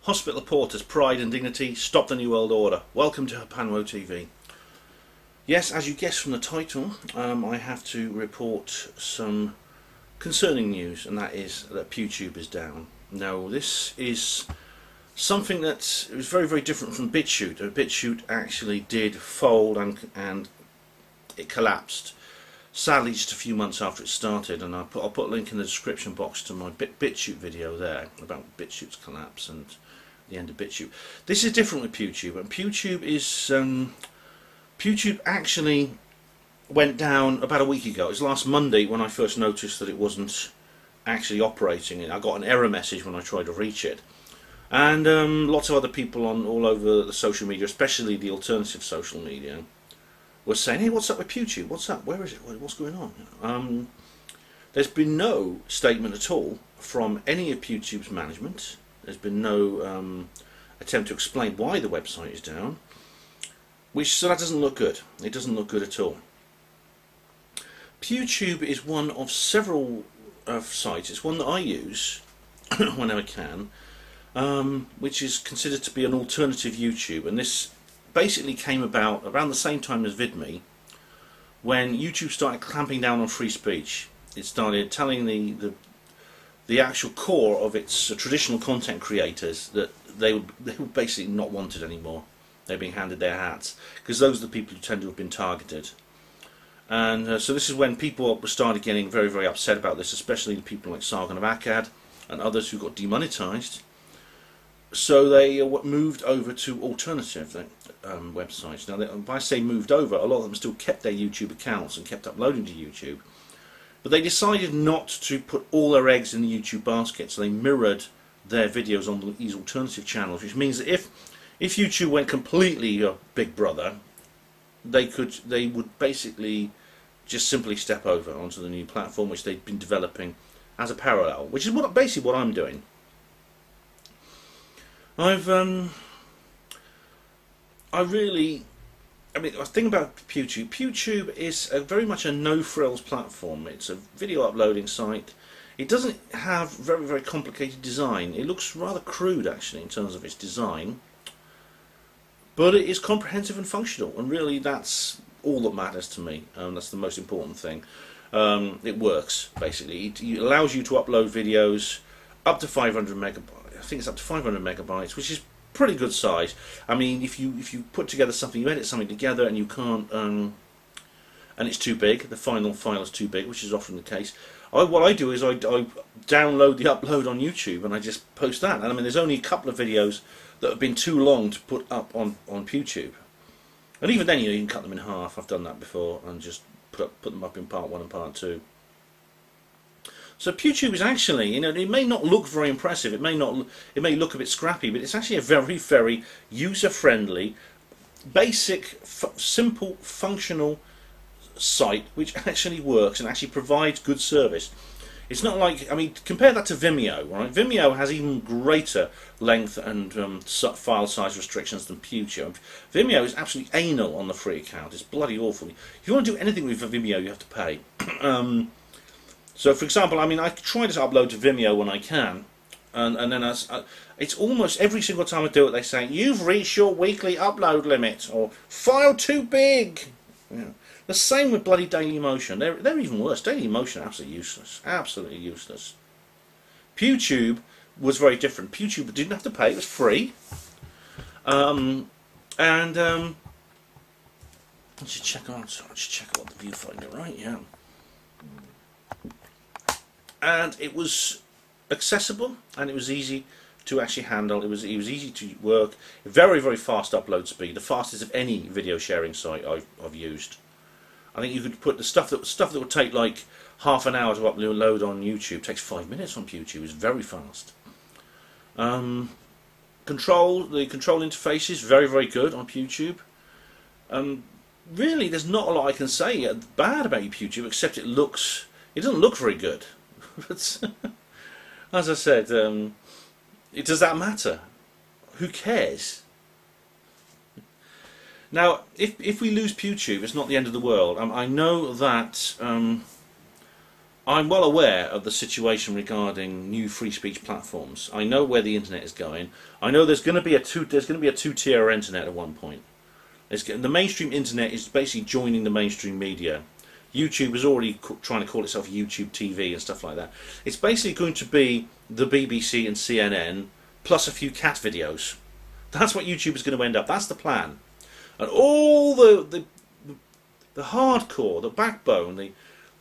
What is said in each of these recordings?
Hospital Porters, Pride and Dignity, Stop the New World Order. Welcome to Panwo TV. Yes, as you guessed from the title, I have to report some concerning news, and that is that PewTube is down. Now, this is something that was very, very different from BitChute. BitChute actually did fold and it collapsed. Sadly, just a few months after it started, and I'll put a link in the description box to my BitChute video there about BitChute's collapse and the end of BitChute. This is different with PewTube, and PewTube is PewTube actually went down about a week ago. It was last Monday when I first noticed that it wasn't actually operating. I got an error message when I tried to reach it, and lots of other people on all over the social media, especially the alternative social media, were saying, "Hey, what's up with PewTube? What's up? Where is it? What's going on?" There's been no statement at all from any of PewTube's management. There's been no attempt to explain why the website is down, so that doesn't look good. It doesn't look good at all. PewTube is one of several sites. It's one that I use whenever I can, which is considered to be an alternative YouTube, and this basically came about around the same time as VidMe, when YouTube started clamping down on free speech. It started telling the actual core of its traditional content creators that they were basically not wanted anymore. They're being handed their hats, because those are the people who tend to have been targeted. And so this is when people started getting very, very upset about this, especially people like Sargon of Akkad and others who got demonetized. So they moved over to alternative websites. Now, if I say moved over, a lot of them still kept their YouTube accounts and kept uploading to YouTube. But they decided not to put all their eggs in the YouTube basket, so they mirrored their videos on these alternative channels, which means that if YouTube went completely Big Brother, they would basically just simply step over onto the new platform, which they've been developing as a parallel, which is basically what I'm doing. I mean, the thing about PewTube, PewTube is very much a no-frills platform. It's a video uploading site. It doesn't have very, very complicated design. It looks rather crude, actually, in terms of its design. But it is comprehensive and functional, and really that's all that matters to me. That's the most important thing. It works, basically. It allows you to upload videos up to 500 megabytes. I think it's up to 500 megabytes, which is pretty good size. I mean, if you put together something, you edit something together, and you can't, and it's too big, the final file is too big, which is often the case. What I do is I download the upload on YouTube, and I just post that. And I mean, there's only a couple of videos that have been too long to put up on PewTube, and even then, you can cut them in half. I've done that before, and just put them up in part 1 and part 2. So PewTube is actually, it may not look very impressive, it may look a bit scrappy, but it's actually a very, very user-friendly, basic, simple, functional site which actually works and actually provides good service. It's not like, I mean, compare that to Vimeo, right? Vimeo has even greater length and file size restrictions than PewTube. Vimeo is absolutely anal on the free account. It's bloody awful. If you want to do anything with Vimeo, you have to pay. So, for example, I mean, I try to upload to Vimeo when I can, and then it's almost every single time I do it, they say, "You've reached your weekly upload limit," or "File too big." Yeah. The same with bloody Dailymotion. They're even worse. Dailymotion, absolutely useless. Absolutely useless. PewTube was very different. PewTube didn't have to pay; it was free. I should check on. Sorry, I should check out the viewfinder, right? Yeah. And it was accessible, and it was easy to actually handle. It was easy to work. Very, very fast upload speed, the fastest of any video sharing site I've used. I think you could put the stuff that would take like half an hour to upload on YouTube takes 5 minutes on PewTube. It's very fast. The control interface is very, very good on PewTube. Really, there's not a lot I can say bad about PewTube, except it doesn't look very good. But as I said, does that matter? Who cares? Now, if we lose PewTube, it's not the end of the world. I know that I'm well aware of the situation regarding new free speech platforms. I know where the internet is going. I know there's going to be a two-tier internet at one point. The mainstream internet is basically joining the mainstream media. YouTube is already trying to call itself YouTube TV and stuff like that. It's basically going to be the BBC and CNN plus a few cat videos. That's what YouTube is going to end up. That's the plan. And all the hardcore, the backbone,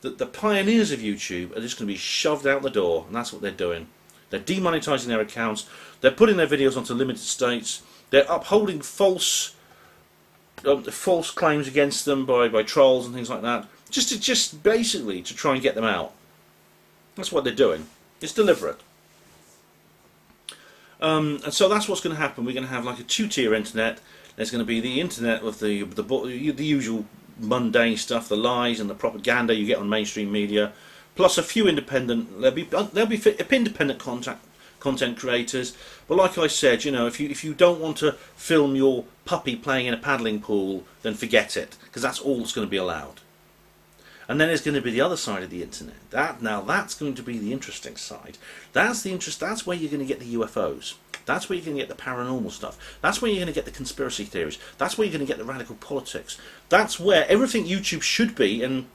the pioneers of YouTube are just going to be shoved out the door, and that's what they're doing. They're demonetizing their accounts. They're putting their videos onto limited states. They're upholding false claims against them by trolls and things like that, just basically to try and get them out. That's what they're doing. It's deliberate. And so that's what's going to happen. We're going to have like a two-tier internet. There's going to be the internet with the usual mundane stuff, the lies and the propaganda you get on mainstream media, plus a few independent. There'll be independent content creators. But like I said, you know, if you don't want to film your puppy playing in a paddling pool, then forget it, because that's all that's going to be allowed. And then there's going to be the other side of the internet. That's going to be the interesting side. That's where you're going to get the UFOs. That's where you're going to get the paranormal stuff. That's where you're going to get the conspiracy theories. That's where you're going to get the radical politics. That's where everything YouTube should be and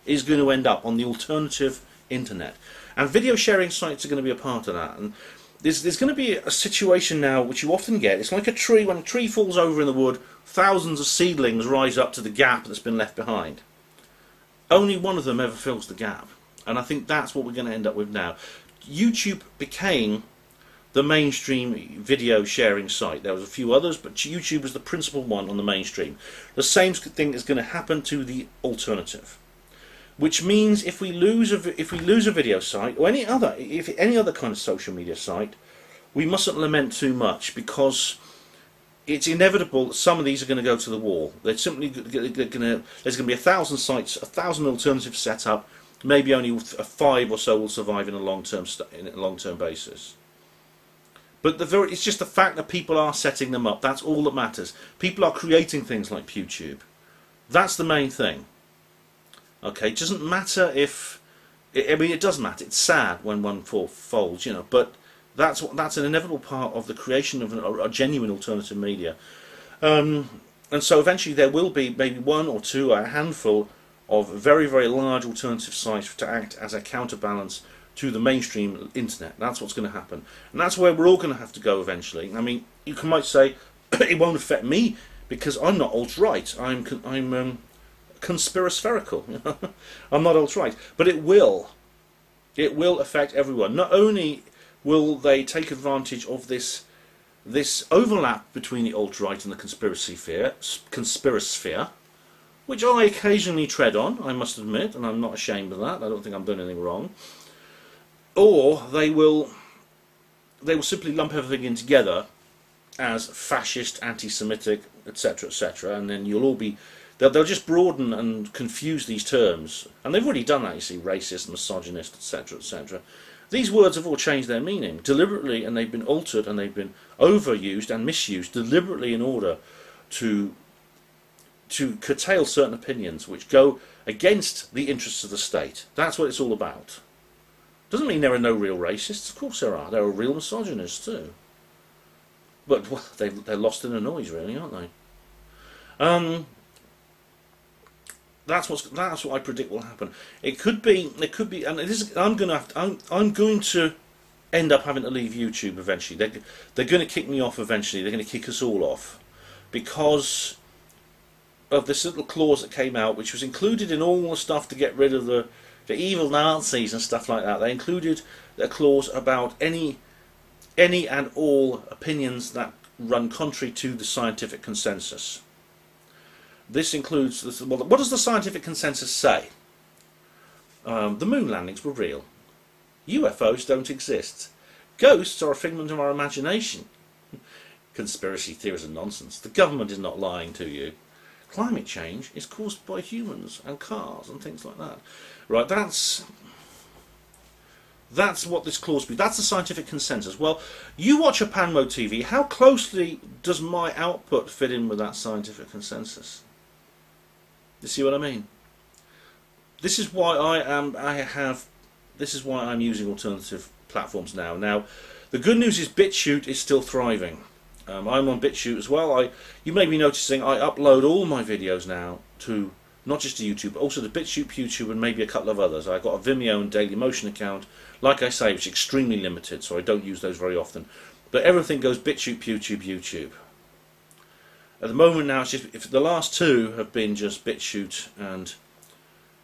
is going to end up on the alternative internet. And video sharing sites are going to be a part of that. And there's going to be a situation now which you often get. It's like a tree. When a tree falls over in the wood, thousands of seedlings rise up to the gap that's been left behind. Only one of them ever fills the gap. And I think that's what we're going to end up with now. YouTube became the mainstream video sharing site. There was a few others, but YouTube was the principal one on the mainstream. The same thing is going to happen to the alternative, which means if we lose a video site or any other kind of social media site, we mustn't lament too much, because it's inevitable that some of these are going to go to the wall. They're simply there's going to be 1,000 sites, 1,000 alternatives set up. Maybe only 5 or so will survive in a long-term basis. But it's just the fact that people are setting them up. That's all that matters. People are creating things like PewTube. That's the main thing. Okay, it doesn't matter if... I mean, it does matter. It's sad when one folds, you know, but that's an inevitable part of the creation of a genuine alternative media. And so eventually there will be maybe 1 or 2, a handful of very, very large alternative sites to act as a counterbalance to the mainstream internet. That's what's going to happen, and that's where we're all going to have to go eventually. I mean, you might say it won't affect me because I'm not alt-right. I'm conspirospherical. You know? I'm not alt-right, but it will affect everyone. Not only will they take advantage of this overlap between the alt-right and the conspirasphere, which I occasionally tread on, I must admit, and I'm not ashamed of that. I don't think I'm doing anything wrong. Or they will simply lump everything in together as fascist, anti-Semitic, etc., etc., and then you'll all be... They'll just broaden and confuse these terms, and they've already done that. You see, racist, misogynist, etc., etc. These words have all changed their meaning deliberately, and they've been altered and they've been overused and misused deliberately in order to curtail certain opinions which go against the interests of the state. That's what it's all about. Doesn't mean there are no real racists. Of course there are. There are real misogynists too. But well, they're lost in the noise, really, aren't they? That's what I predict will happen. It could be, and it is. I'm going to end up having to leave YouTube eventually. They're going to kick me off eventually. They're going to kick us all off because of this little clause that came out, which was included in all the stuff to get rid of the evil Nazis and stuff like that. They included a clause about any and all opinions that run contrary to the scientific consensus. This includes, well, what does the scientific consensus say? The moon landings were real. UFOs don't exist. Ghosts are a figment of our imagination. Conspiracy theories are nonsense. The government is not lying to you. Climate change is caused by humans and cars and things like that. Right, that's what this clause be. That's the scientific consensus. Well, you watch a pan mode TV. How closely does my output fit in with that scientific consensus? You see what I mean? this is why this is why I'm using alternative platforms now. Now, the good news is BitChute is still thriving. I'm on BitChute as well. You may be noticing I upload all my videos now to not just to YouTube, but also to BitChute, PewTube, and maybe a couple of others. I've got a Vimeo and Dailymotion account, like I say, which is extremely limited, so I don't use those very often. But everything goes BitChute, PewTube, YouTube. At the moment now, it's just, if the last two have been just BitChute and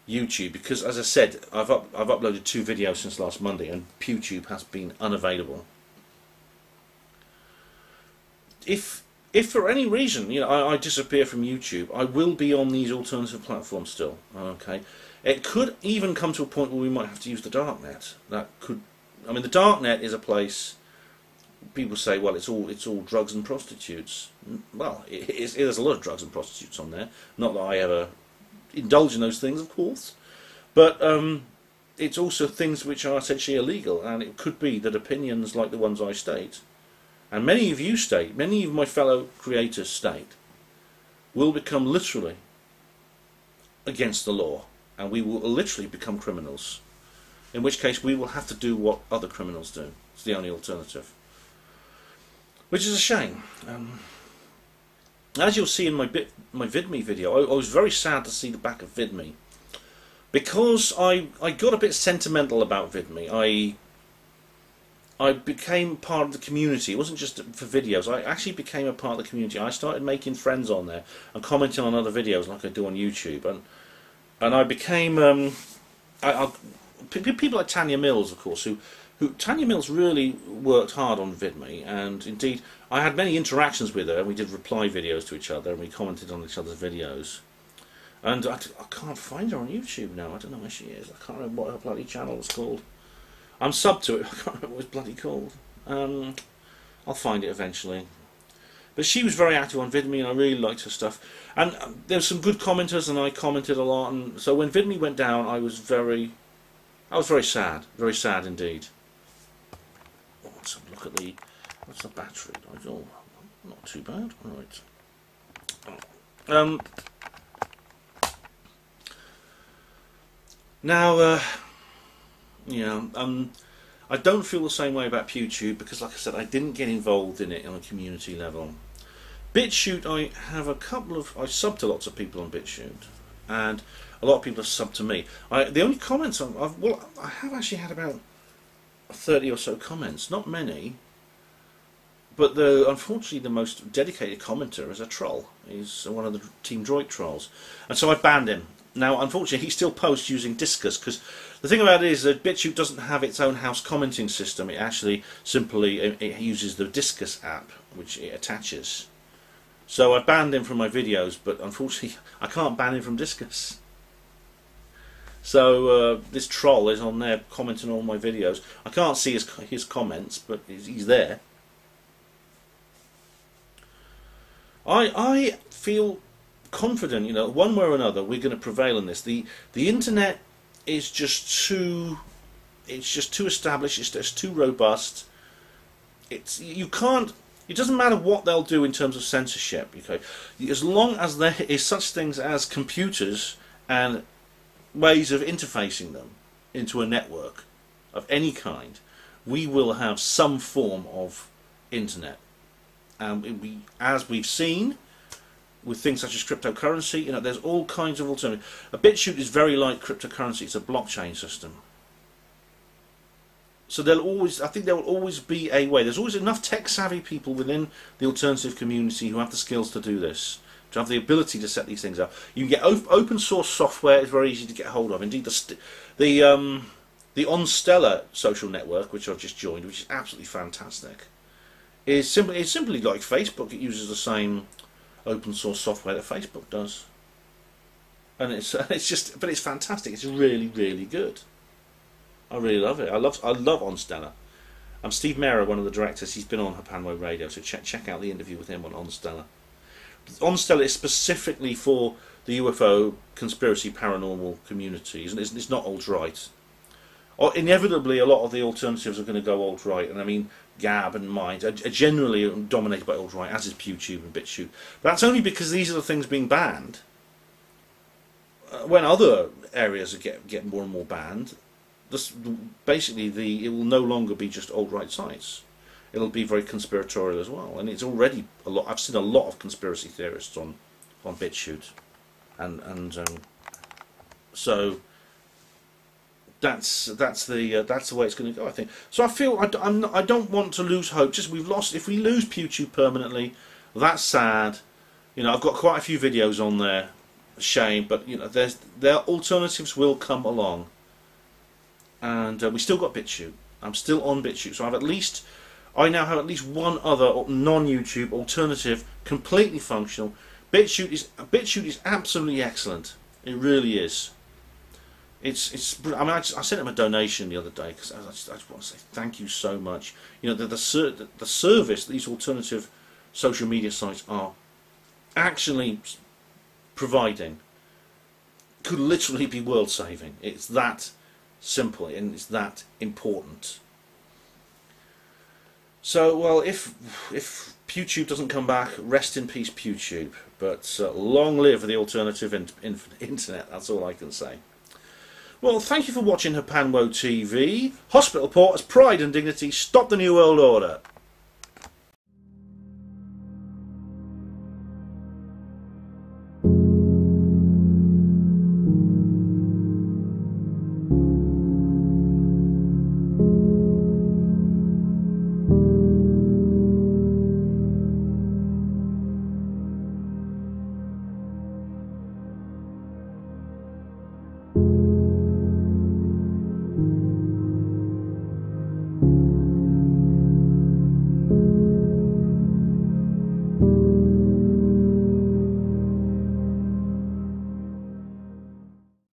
YouTube, because as I said, I've uploaded 2 videos since last Monday, and PewTube has been unavailable. If for any reason, you know, I disappear from YouTube, I will be on these alternative platforms still. Okay, it could even come to a point where we might have to use the darknet. That could, I mean, the darknet is a place. People say, well, it's all drugs and prostitutes. Well, there's a lot of drugs and prostitutes on there. Not that I ever indulge in those things, of course, but it's also things which are essentially illegal, and it could be that opinions like the ones I state, and many of you state, many of my fellow creators state, will become literally against the law, and we will literally become criminals, in which case we will have to do what other criminals do. It's the only alternative, which is a shame. As you'll see in my VidMe video, I was very sad to see the back of VidMe, because I got a bit sentimental about VidMe. I became part of the community. It wasn't just for videos. I actually became a part of the community. I started making friends on there and commenting on other videos like I do on YouTube, and I became people like Tanya Mills, of course, who Tanya Mills really worked hard on VidMe, and indeed I had many interactions with her, and we did reply videos to each other, and we commented on each other's videos. And I can't find her on YouTube now. I don't know where she is. I can't remember what her bloody channel was called. I'm subbed to it. I can't remember what it was bloody called. I'll find it eventually. But she was very active on VidMe, and I really liked her stuff. And there were some good commenters, and I commented a lot. And so when VidMe went down, I was very sad, very sad indeed. Let's have a look at what's the battery? Oh, not too bad. Right. Now, I don't feel the same way about PewTube, because, like I said, I didn't get involved in it on a community level. BitChute, I have I sub to lots of people on BitChute, and a lot of people have subbed to me. The only comments I have actually had about 30 or so comments, not many, but unfortunately the most dedicated commenter is a troll. He's one of the Team Droid trolls, and so I banned him. Now, unfortunately, he still posts using Discus, because the thing about it is that BitChute doesn't have its own house commenting system. It actually simply it uses the Discus app, which it attaches. So I banned him from my videos, but unfortunately I can't ban him from Discus. So this troll is on there commenting on all my videos. I can't see his comments, but he's there. I feel confident, you know, one way or another we're going to prevail in this. The internet is just too established. It's just too robust. It doesn't matter what they'll do in terms of censorship. Okay, as long as there is such things as computers and ways of interfacing them into a network of any kind, we will have some form of internet. And as we've seen with things such as cryptocurrency, you know, there's all kinds of alternatives. A BitChute is very like cryptocurrency. It's a blockchain system. So I think there will always be a way. There's always enough tech-savvy people within the alternative community who have the skills to do this, to have the ability to set these things up. You can get open source software. It's very easy to get hold of. Indeed, the OnStella social network, which I've just joined, which is absolutely fantastic, it's simply like Facebook. It uses the same open source software that Facebook does, and but it's fantastic. It's really, really good. I really love it. I love OnStella. I'm Steve Mera, one of the directors. He's been on Hapanway Radio, so check out the interview with him on OnStella. OnStella is specifically for the UFO conspiracy paranormal community. It's not alt-right. Inevitably, a lot of the alternatives are going to go alt-right, and I mean Gab and Mind are generally dominated by alt-right, as is PewTube and BitChute. But that's only because these are the things being banned. when other areas get more and more banned, basically it will no longer be just alt-right sites. It'll be very conspiratorial as well, and it's already a lot. I've seen a lot of conspiracy theorists on BitChute, and so that's the way it's going to go, I think. So I feel I don't want to lose hope. Just if we lose PewTube permanently, that's sad. You know, I've got quite a few videos on there. Shame, but you know, their alternatives will come along, and we still got BitChute. I'm still on BitChute, so I now have at least one other non-YouTube alternative, completely functional. BitChute is absolutely excellent. It really is. It's. I mean, I sent him a donation the other day because I just want to say thank you so much. You know, the service these alternative social media sites are actually providing could literally be world saving. It's that simple and it's that important. So, well, if PewTube doesn't come back, rest in peace PewTube, but long live the alternative internet, that's all I can say. Well, thank you for watching Hapanwo TV. Hospital Port as pride and dignity, stop the New World Order.